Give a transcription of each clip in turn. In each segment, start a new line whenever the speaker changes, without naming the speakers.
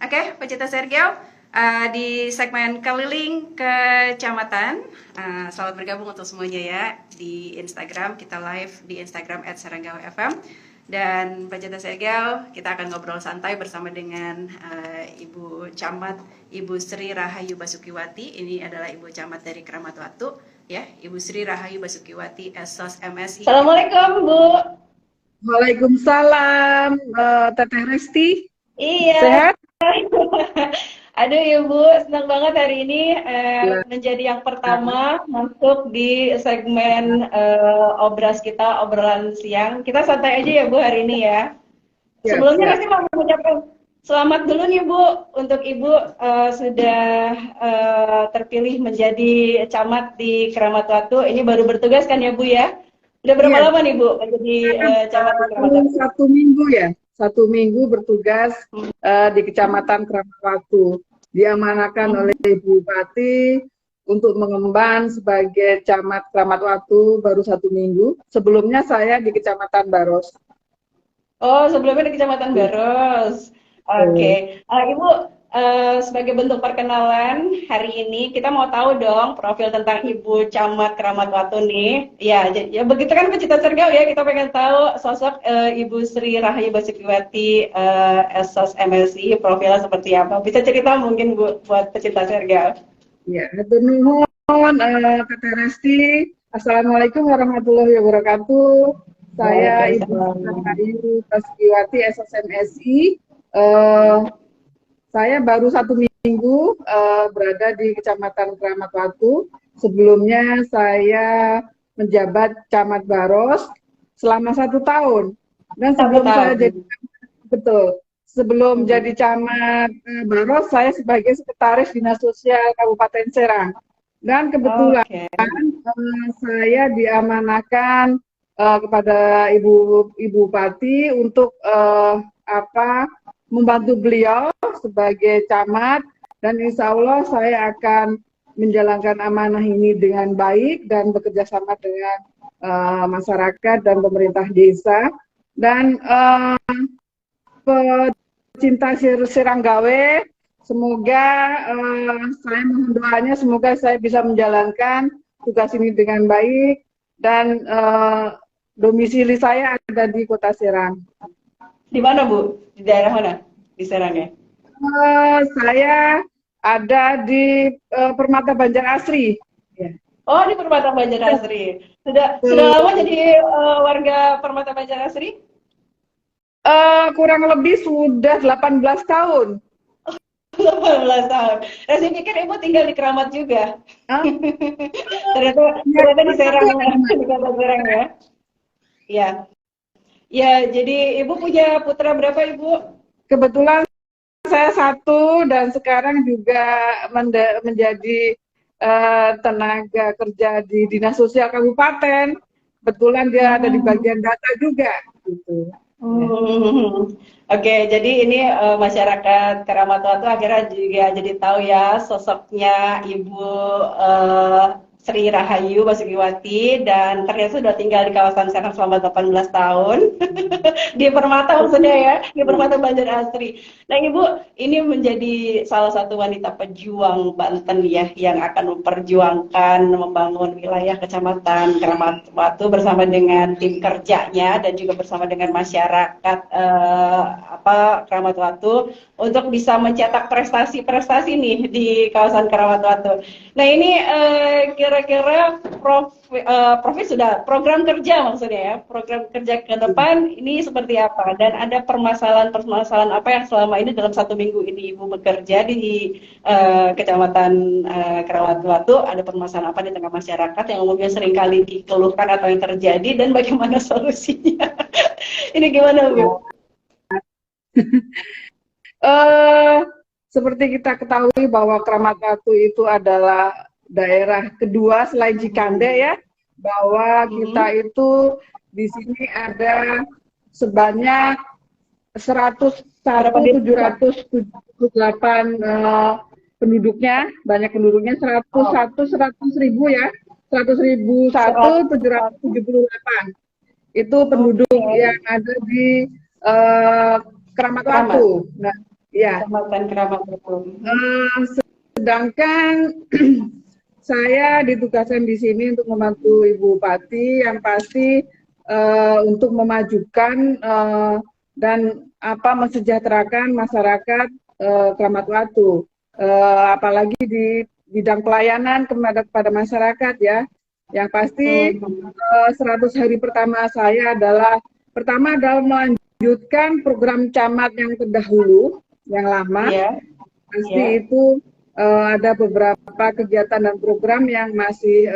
Oke, pecinta Sergio, di segmen keliling kecamatan, selamat bergabung untuk semuanya ya di Instagram, kita live di Instagram @seranggawafm. Dan pecinta Sergio, kita akan ngobrol santai bersama dengan Ibu Camat, Ibu Sri Rahayu Basukiwati. Ini adalah Ibu Camat dari Keramat Watu, ya, Ibu Sri Rahayu Basukiwati, SOS MSI.
Assalamualaikum, Bu.
Waalaikumsalam, Teteh Resti.
Iya.
Sehat?
Aduh ya Bu, senang banget hari ini menjadi yang pertama masuk di segmen obras kita, obrolan siang. Kita santai aja ya Bu hari ini ya.
Ya,
Sebelumnya
ya.
Resti mau mengucapkan selamat dulu nih Bu, untuk Ibu sudah terpilih menjadi camat di Keramat Watu. Ini baru bertugas kan ya Bu ya? Udah berapa
Iya.
lama nih Bu menjadi camat di Keramat Watu?
1 minggu ya, 1 minggu bertugas di Kecamatan Keramat Watu. Diamanahkan oleh Ibu Bupati untuk mengemban sebagai camat Keramat Watu baru 1 minggu. Sebelumnya saya di Kecamatan Baros.
Oh, sebelumnya di Kecamatan Baros. Oke. Ibu, sebagai bentuk perkenalan hari ini kita mau tahu dong profil tentang Ibu Camat Keramat Watu nih. Ya, ya begitu kan pecinta Sergau ya, kita pengen tahu sosok Ibu Sri Rahayu Basukiwati SOS MSI, profilnya seperti apa. Bisa cerita mungkin Bu buat pecinta Sergau.
Ya, hatur nuhun, Teteh Resti. Assalamualaikum warahmatullahi wabarakatuh. Saya Ibu Rahayu Basukiwati SOS MSI. Saya baru 1 minggu berada di Kecamatan Keramat Watu. Sebelumnya saya menjabat Camat Baros selama 1 tahun. Dan sebelum jadi Camat Baros, saya sebagai Sekretaris Dinas Sosial Kabupaten Serang. Dan kebetulan saya diamanahkan kepada Ibu Bupati untuk membantu beliau sebagai camat, dan insya Allah saya akan menjalankan amanah ini dengan baik dan bekerja sama dengan masyarakat dan pemerintah desa. Dan pecinta Siranggawe, semoga saya mohon doanya, semoga saya bisa menjalankan tugas ini dengan baik, dan domisili saya ada di Kota Serang.
Di mana Bu? Di daerah mana? Di Serang ya?
Saya ada di Permata Banjarasri. Ya.
Oh, di Permata Banjarasri. Sudah lama jadi warga Permata Banjarasri?
Kurang lebih sudah 18 tahun.
18 tahun. Saya pikir Ibu tinggal di Keramat juga. ternyata di Serang, di Kota Serang ya. Iya. Ya, jadi Ibu punya putra berapa Ibu?
Kebetulan saya 1 dan sekarang juga menjadi tenaga kerja di Dinas Sosial Kabupaten. Kebetulan dia ada di bagian data juga. Gitu.
Oke, jadi ini masyarakat Keramat Watu akhirnya juga jadi tahu ya sosoknya Ibu Sri Rahayu Basukiwati, dan ternyata sudah tinggal di kawasan Serang selama 18 tahun. Di Permata maksudnya ya, di Permata Banjarasri. Nah Ibu, ini menjadi salah satu wanita pejuang Banten ya, yang akan memperjuangkan membangun wilayah Kecamatan Keramat Watu bersama dengan tim kerjanya dan juga bersama dengan masyarakat Keramat Watu untuk bisa mencetak prestasi-prestasi nih di kawasan Keramat Watu. Nah ini kira-kira Prof sudah program kerja maksudnya ya, program kerja ke depan ini seperti apa, dan ada permasalahan apa yang selama ini dalam 1 minggu ini Ibu bekerja di Kecamatan Keramat Watu, ada permasalahan apa di tengah masyarakat yang umumnya seringkali dikeluhkan atau yang terjadi, dan bagaimana solusinya? Ini gimana Bu?
Seperti kita ketahui bahwa Keramat Watu itu adalah daerah kedua selain Cikande ya, bahwa kita itu di sini ada sebanyak 101.778 penduduknya, banyak penduduknya 100.000 ya, 100.001.778 itu penduduk yang ada di Keramat Watu. Nah, Ya,
Kecamatan Keramat Batu.
sedangkan saya ditugaskan di sini untuk membantu Ibu Bupati yang pasti untuk memajukan dan mensejahterakan masyarakat Kramat Watu, apalagi di bidang pelayanan kepada masyarakat ya. Yang pasti 100 hari pertama saya adalah melanjutkan program camat yang terdahulu, yang lama. Pasti itu ada beberapa kegiatan dan program yang masih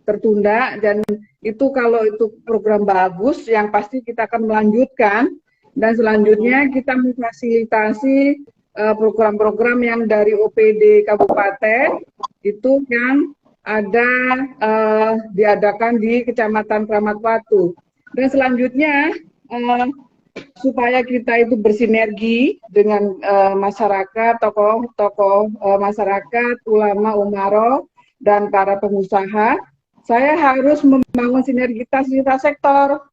tertunda, dan itu kalau itu program bagus yang pasti kita akan melanjutkan, dan selanjutnya kita memfasilitasi program-program yang dari OPD kabupaten itu yang ada diadakan di Kecamatan Kramat Watu, dan selanjutnya supaya kita itu bersinergi dengan masyarakat, tokoh-tokoh masyarakat, ulama, umaro, dan para pengusaha. Saya harus membangun sinergitas lintas sektor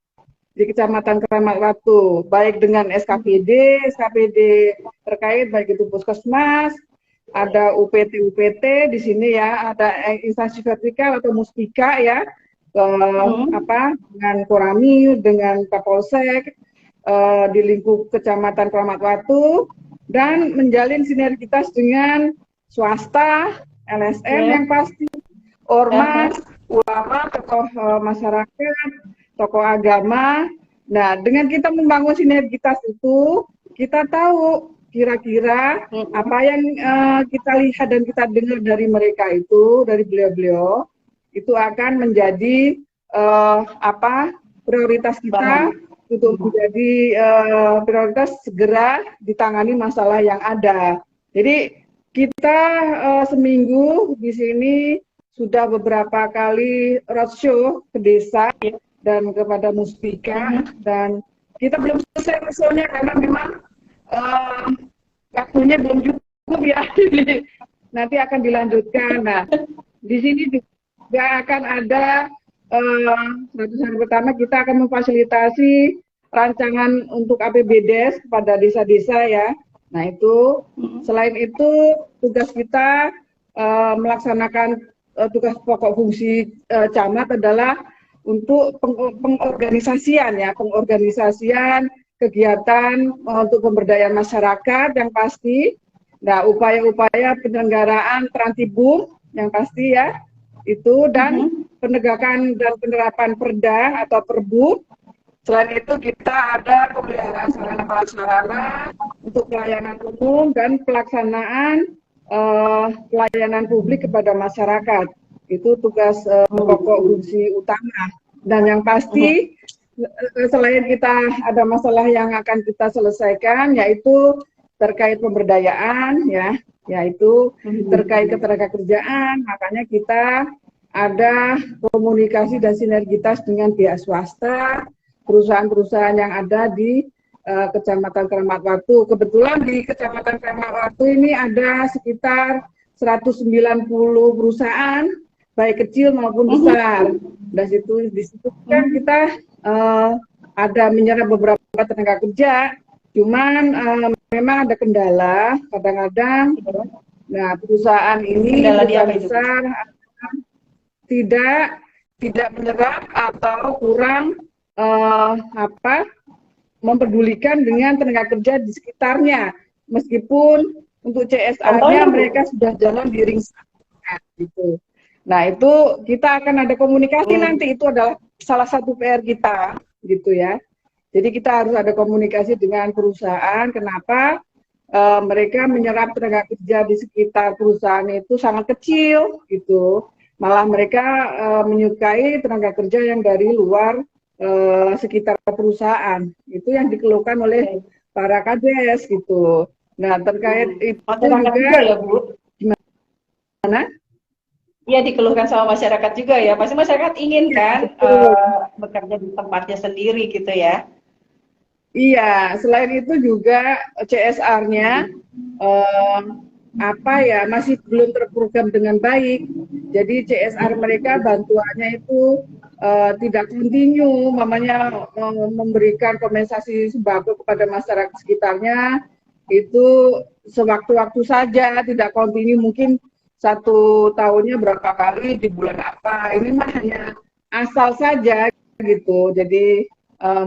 di Kecamatan Kramat Watu, baik dengan SKPD terkait, baik itu puskesmas, ada UPT di sini ya, ada instansi vertikal atau muspika ya, dengan Koramil, dengan Kapolsek, di lingkup Kecamatan Kramat Watu, dan menjalin sinergitas dengan swasta, LSM yang pasti, ormas, ulama, tokoh masyarakat, tokoh agama. Nah, dengan kita membangun sinergitas itu, kita tahu kira-kira apa yang kita lihat dan kita dengar dari mereka itu, dari beliau-beliau, itu akan menjadi prioritas kita untuk menjadi prioritas segera ditangani masalah yang ada. Jadi kita seminggu di sini sudah beberapa kali roadshow ke desa dan kepada muspika, dan kita belum selesai roadshow-nya karena memang waktunya belum cukup ya. Nanti akan dilanjutkan. Nah, di sini juga akan ada 100 hari pertama kita akan memfasilitasi rancangan untuk APBDes kepada desa-desa ya. Nah itu, selain itu tugas kita melaksanakan tugas pokok fungsi camat adalah untuk pengorganisasian kegiatan untuk pemberdayaan masyarakat yang pasti. Nah, upaya-upaya penyelenggaraan Trantibum yang pasti ya, itu, dan penegakan dan penerapan perda atau perbu. Selain itu kita ada pemeliharaan sarana prasarana untuk pelayanan umum dan pelaksanaan pelayanan publik kepada masyarakat. Itu tugas pokok fungsi utama. Dan yang pasti selain kita ada masalah yang akan kita selesaikan, yaitu terkait pemberdayaan ya, yaitu terkait ketenagakerjaan, makanya kita ada komunikasi dan sinergitas dengan pihak swasta, perusahaan-perusahaan yang ada di Kecamatan Kramat Watu. Kebetulan di Kecamatan Kramat Watu ini ada sekitar 190 perusahaan, baik kecil maupun besar. Dan di situ kan kita ada menyerap beberapa tenaga kerja, cuman memang ada kendala kadang-kadang. Nah, perusahaan ini besar tidak menyerap atau kurang mempedulikan dengan tenaga kerja di sekitarnya, meskipun untuk CSR-nya mereka sudah jalan di ring gitu. Nah, itu kita akan ada komunikasi nanti, itu adalah salah satu PR kita gitu ya. Jadi kita harus ada komunikasi dengan perusahaan, kenapa mereka menyerap tenaga kerja di sekitar perusahaan itu sangat kecil gitu. Malah mereka menyukai tenaga kerja yang dari luar sekitar perusahaan. Itu yang dikeluhkan oleh para kades gitu. Nah, terkait itu juga
ya, Bu.
Gimana?
Iya, dikeluhkan sama masyarakat juga ya. Pasti masyarakat ingin kan bekerja di tempatnya sendiri gitu ya.
Iya, selain itu juga CSR-nya masih belum terprogram dengan baik. Jadi CSR mereka bantuannya itu tidak kontinu, mamanya memberikan kompensasi sembako kepada masyarakat sekitarnya itu sewaktu-waktu saja, tidak kontinu, mungkin 1 tahunnya berapa kali di bulan apa. Ini mah hanya asal saja gitu. Jadi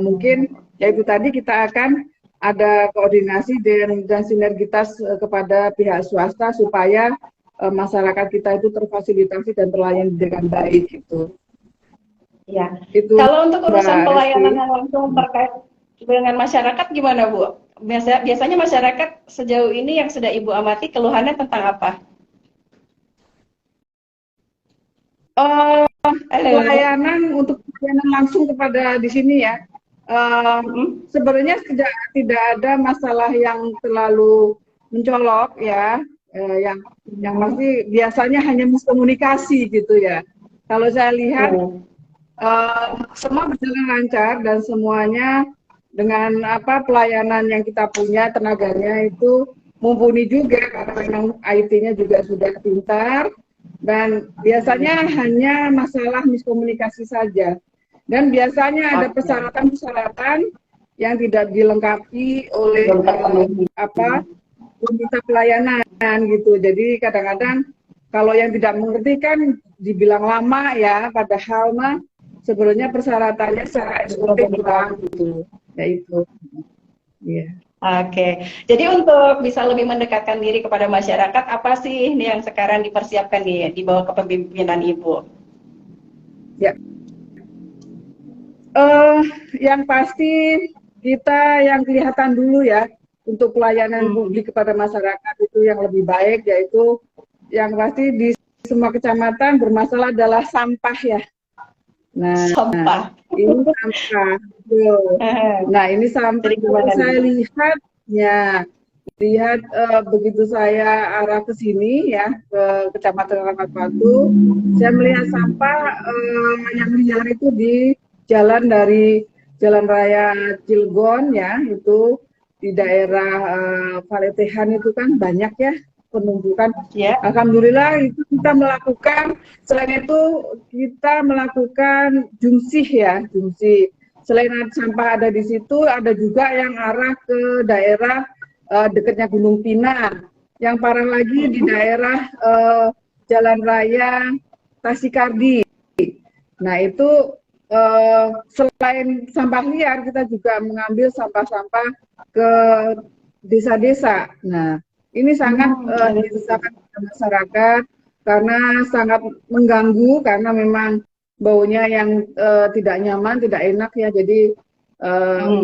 mungkin ya itu tadi kita akan ada koordinasi dan sinergitas kepada pihak swasta supaya masyarakat kita itu terfasilitasi dan terlayani dengan baik gitu.
Ya.
Itu
Kalau untuk urusan
Mbak
pelayanan
Resti.
yang langsung terkait dengan masyarakat gimana Bu? Biasanya masyarakat sejauh ini yang sudah Ibu amati keluhannya tentang apa?
Eh,
Halo.
Pelayanan untuk pelayanan langsung kepada di sini ya.
Mm-mm.
Sebenarnya tidak ada masalah yang terlalu mencolok ya, yang pasti biasanya hanya miskomunikasi gitu ya. Kalau saya lihat
Oh.
semua berjalan lancar dan semuanya dengan apa pelayanan yang kita punya tenaganya itu mumpuni juga karena memang IT-nya juga sudah pintar dan biasanya hanya masalah miskomunikasi saja. Dan biasanya ada
Oke.
persyaratan-persyaratan yang tidak dilengkapi oleh
Belum terpenuhi.
apa pemerintah pelayanan gitu. Jadi kadang-kadang kalau yang tidak mengerti kan dibilang lama ya, padahal mah sebenarnya persyaratannya secara SOP kurang gitu. Ya itu. Iya.
Oke, jadi untuk bisa lebih mendekatkan diri kepada masyarakat, apa sih ini yang sekarang dipersiapkan di bawah kepemimpinan Ibu?
Ya. Eh, yang pasti kita yang kelihatan dulu ya untuk pelayanan publik kepada masyarakat itu yang lebih baik, yaitu yang pasti di semua kecamatan bermasalah adalah sampah ya. Nah,
Sampah.
ini sampah. Nah, ini sampah
Jadi
kalau
gimana
saya
nih?
lihat begitu saya arah ke sini ya ke Kecamatan Ramat Batu, saya melihat sampah yang liar itu di jalan dari Jalan Raya Cilegon ya, itu di daerah Paletehan itu kan banyak ya penumpukan.
Ya.
Alhamdulillah itu kita melakukan, selain itu kita melakukan jumsih ya, jumsih. Selain sampah ada di situ, ada juga yang arah ke daerah dekatnya Gunung Pinang. Yang parah lagi di daerah Jalan Raya Tasikardi. Nah itu selain sampah liar, kita juga mengambil sampah-sampah ke desa-desa. Nah ini sangat dirasakan masyarakat karena sangat mengganggu karena memang baunya yang tidak nyaman, tidak enak ya. Jadi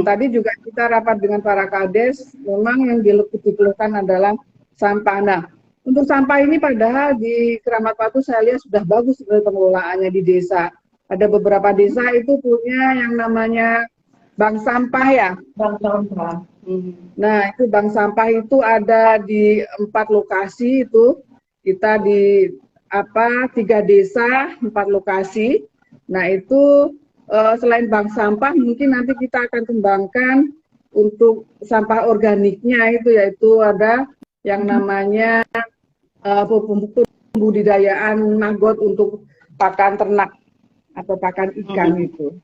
tadi juga kita rapat dengan para kades, memang yang dikeluhkan adalah sampah. Nah, untuk sampah ini padahal di Keramat Batu saya lihat sudah bagus pengelolaannya di desa. Ada beberapa desa itu punya yang namanya bank sampah ya.
Bank sampah.
Nah, itu bank sampah itu ada di 4 lokasi itu. Kita di 3 desa, 4 lokasi. Nah, itu selain bank sampah mungkin nanti kita akan kembangkan untuk sampah organiknya itu yaitu ada yang namanya pembudidayaan maggot untuk pakan ternak atau pakan ikan itu.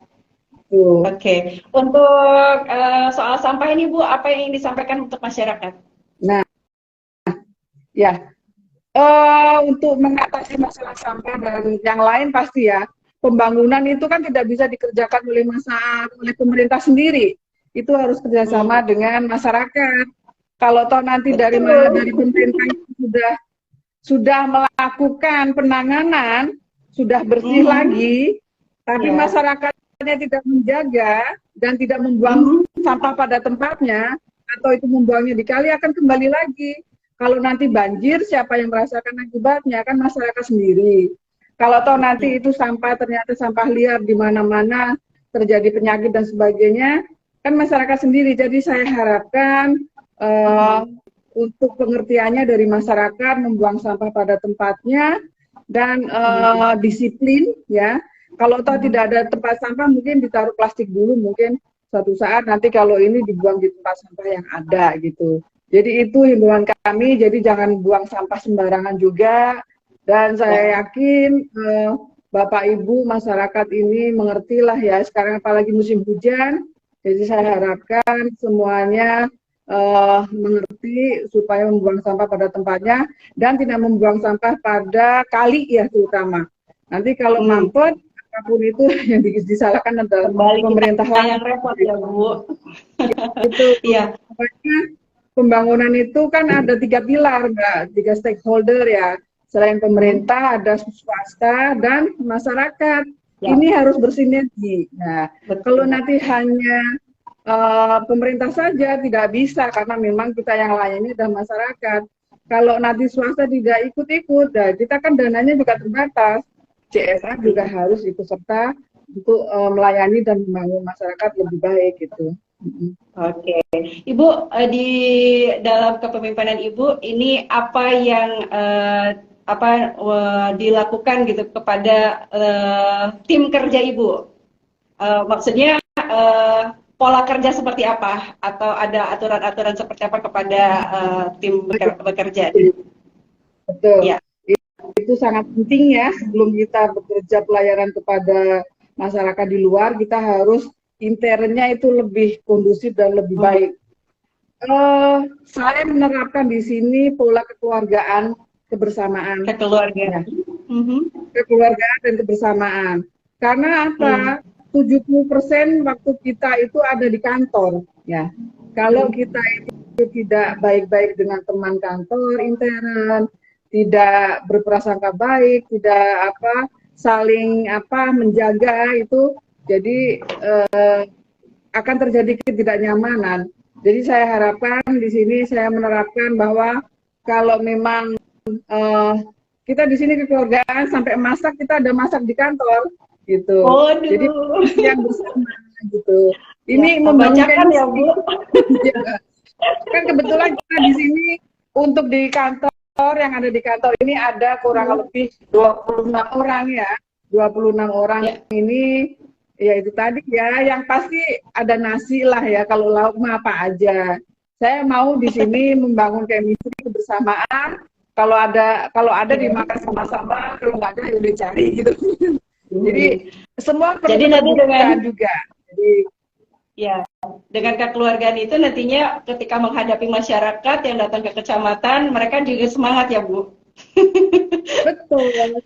Oke, untuk soal sampah ini Bu, apa yang ingin disampaikan untuk masyarakat?
Nah, ya untuk mengatasi masalah sampah dan yang lain pasti ya, pembangunan itu kan tidak bisa dikerjakan oleh pemerintah sendiri. Itu harus kerjasama dengan masyarakat. Kalau toh nanti dari pemerintah sudah melakukan penanganan, sudah bersih lagi, tapi masyarakatnya tidak menjaga dan tidak membuang sampah pada tempatnya, atau itu membuangnya di kali, akan kembali lagi. Kalau nanti banjir, siapa yang merasakan akibatnya? Kan masyarakat sendiri. Kalau toh nanti itu sampah, ternyata sampah liar di mana-mana, terjadi penyakit dan sebagainya, kan masyarakat sendiri. Jadi saya harapkan untuk pengertiannya dari masyarakat, membuang sampah pada tempatnya, dan disiplin ya. Kalau toh tidak ada tempat sampah, mungkin ditaruh plastik dulu, mungkin suatu saat nanti kalau ini dibuang di tempat sampah yang ada gitu. Jadi itu himbauan kami, jadi jangan buang sampah sembarangan juga. Dan saya yakin Bapak Ibu masyarakat ini mengertilah ya, sekarang apalagi musim hujan. Jadi saya harapkan semuanya mengerti supaya membuang sampah pada tempatnya dan tidak membuang sampah pada kali ya terutama. Nanti kalau mampet apapun itu yang disalahkan adalah
Kembali
pemerintah
kita yang repot ya Bu.
itu.
Iya.
Makanya pembangunan itu kan ada 3 pilar, Mbak, 3 stakeholder ya. Selain pemerintah ada swasta dan masyarakat.
Ya.
Ini harus bersinergi. Nah, kalau nanti hanya pemerintah saja tidak bisa karena memang kita yang layani adalah masyarakat. Kalau nanti swasta tidak ikut-ikut, nah kita kan dananya juga terbatas. CSR juga harus ikut serta untuk melayani dan membangun masyarakat lebih baik gitu.
Oke, Ibu, di dalam kepemimpinan Ibu ini apa yang dilakukan gitu kepada tim kerja Ibu? Maksudnya pola kerja seperti apa atau ada aturan-aturan seperti apa kepada tim bekerja?
Betul.
Ya.
Itu sangat penting ya, sebelum kita bekerja pelayanan kepada masyarakat di luar, kita harus internnya itu lebih kondusif dan lebih baik. Saya menerapkan di sini pola kekeluargaan, kebersamaan.
Kekeluargaan.
Kekeluargaan dan kebersamaan. Karena apa? 70% waktu kita itu ada di kantor, ya. Kalau kita itu tidak baik-baik dengan teman kantor, intern, tidak berprasangka baik, tidak saling menjaga itu, jadi akan terjadi ketidaknyamanan. Jadi saya harapkan di sini saya menerapkan bahwa kalau memang kita di sini kekeluargaan sampai masak, kita ada masak di kantor gitu. Jadi yang bersama gitu. Ini
ya,
membangun
ya Bu.
Kan kebetulan kita di sini untuk di kantor yang ada di kantor ini ada kurang lebih 26 orang ya. 26 orang ya. Ini ya itu tadi ya, yang pasti ada nasi lah ya, kalau lauk mah apa aja. Saya mau di sini membangun chemistry kebersamaan. Kalau ada dimakan sama-sama, kalau nggak ada ya udah cari gitu. Jadi semua perlu
nanti dengan
juga. Jadi
ya, dengan kekeluargaan itu nantinya ketika menghadapi masyarakat yang datang ke kecamatan, mereka juga semangat ya Bu.
Betul.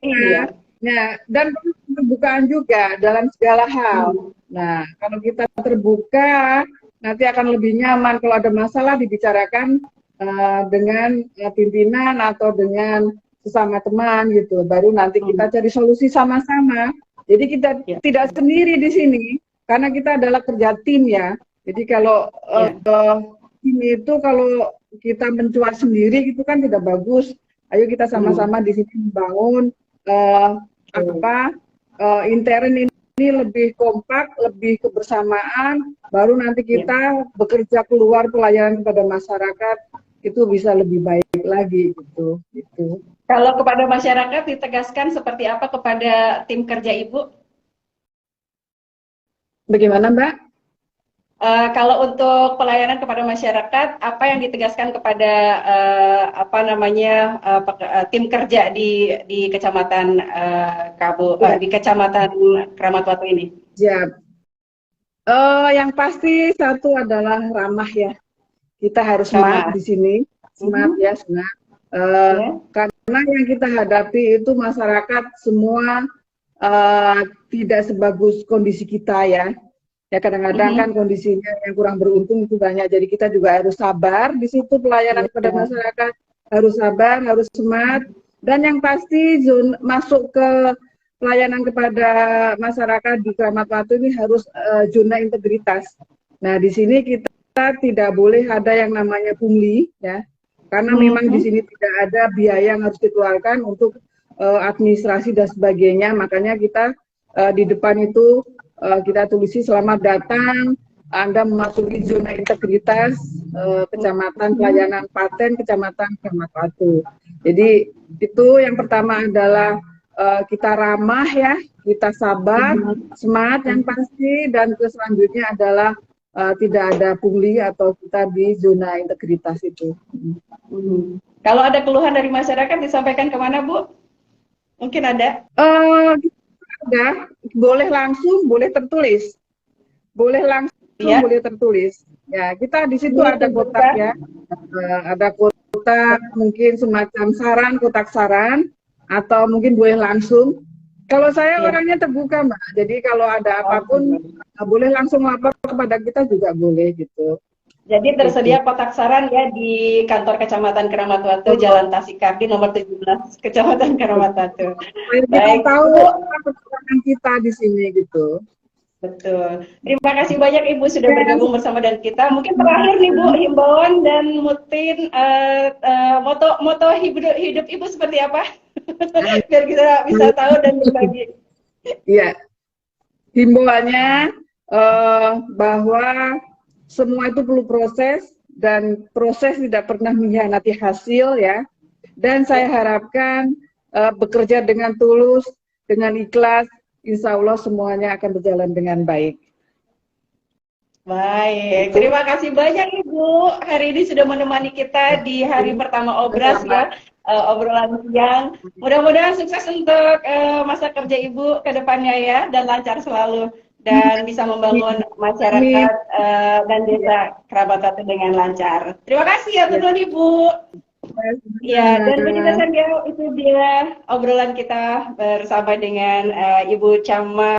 Iya. Nah, dan keterbukaan juga dalam segala hal. Nah, kalau kita terbuka, nanti akan lebih nyaman kalau ada masalah dibicarakan dengan pimpinan atau dengan sesama teman gitu. Baru nanti kita cari solusi sama-sama. Jadi kita tidak sendiri di sini, karena kita adalah kerja tim ya. Jadi kalau tim itu kalau kita mencuat sendiri gitu kan tidak bagus. Ayo kita sama-sama di sini membangun intern ini lebih kompak, lebih kebersamaan, baru nanti kita bekerja keluar pelayanan kepada masyarakat itu bisa lebih baik lagi gitu.
Kalau kepada masyarakat ditegaskan seperti apa kepada tim kerja Ibu?
Bagaimana Mbak?
Kalau untuk pelayanan kepada masyarakat, apa yang ditegaskan kepada tim kerja di Kecamatan di Kecamatan Kramat Watu ini?
Siap. Yang pasti satu adalah ramah ya. Kita harus smart di sini, smart ya, smart. Karena yang kita hadapi itu masyarakat semua tidak sebagus kondisi kita ya. Ya kadang-kadang kan kondisinya yang kurang beruntung itu banyak, jadi kita juga harus sabar di situ pelayanan kepada masyarakat, harus sabar, harus smart, dan yang pasti masuk ke pelayanan kepada masyarakat di Kramat Watu ini harus zona integritas. Nah di sini kita tidak boleh ada yang namanya pungli ya, karena memang di sini tidak ada biaya yang harus dikeluarkan untuk administrasi dan sebagainya, makanya kita di depan itu kita tulisi selamat datang, Anda memasuki zona integritas Kecamatan Pelayanan Paten, Kecamatan Kramat Watu. Jadi itu yang pertama adalah kita ramah ya, kita sabar, smart yang pasti, dan selanjutnya adalah tidak ada pungli atau kita di zona integritas itu.
Kalau ada keluhan dari masyarakat disampaikan kemana Bu? Mungkin ada?
Ada, boleh langsung, boleh tertulis. Boleh langsung
Ya.
boleh tertulis. Ya, kita di situ
Ini
ada
terbuka.
kotak ya. Ada kotak mungkin semacam saran, kotak saran, atau mungkin boleh langsung. Kalau saya
Iya.
orangnya terbuka, Mbak. Jadi kalau ada
Oh,
apapun boleh langsung lapor kepada kita juga boleh gitu.
Jadi tersedia kotak saran ya di kantor Kecamatan Keramat Watu, Jalan Tasikardi nomor 17, Kecamatan Keramat Watu.
Supaya kita
Baik,
tahu
Bu.
apa kekurangan kita di sini gitu.
Betul. Terima kasih banyak Ibu sudah
Ya,
bergabung bersama dan kita. Mungkin terakhir nih Bu, himbauan dan mutin moto hidup Ibu seperti apa? Biar kita bisa tahu dan berbagi.
iya. Himbauannya bahwa semua itu perlu proses dan proses tidak pernah mengkhianati hasil ya. Dan saya harapkan bekerja dengan tulus, dengan ikhlas, insya Allah semuanya akan berjalan dengan baik.
Baik, terima kasih banyak Ibu. Hari ini sudah menemani kita di hari pertama Obras ya, obrolan siang. Mudah-mudahan sukses untuk masa kerja Ibu ke depannya ya, dan lancar selalu. Dan bisa membangun masyarakat dan desa Kerabat Watu dengan lancar. Terima kasih ya teman Ibu. Ya, dan pemirsa Sergio, itu dia obrolan kita bersama dengan Ibu Camat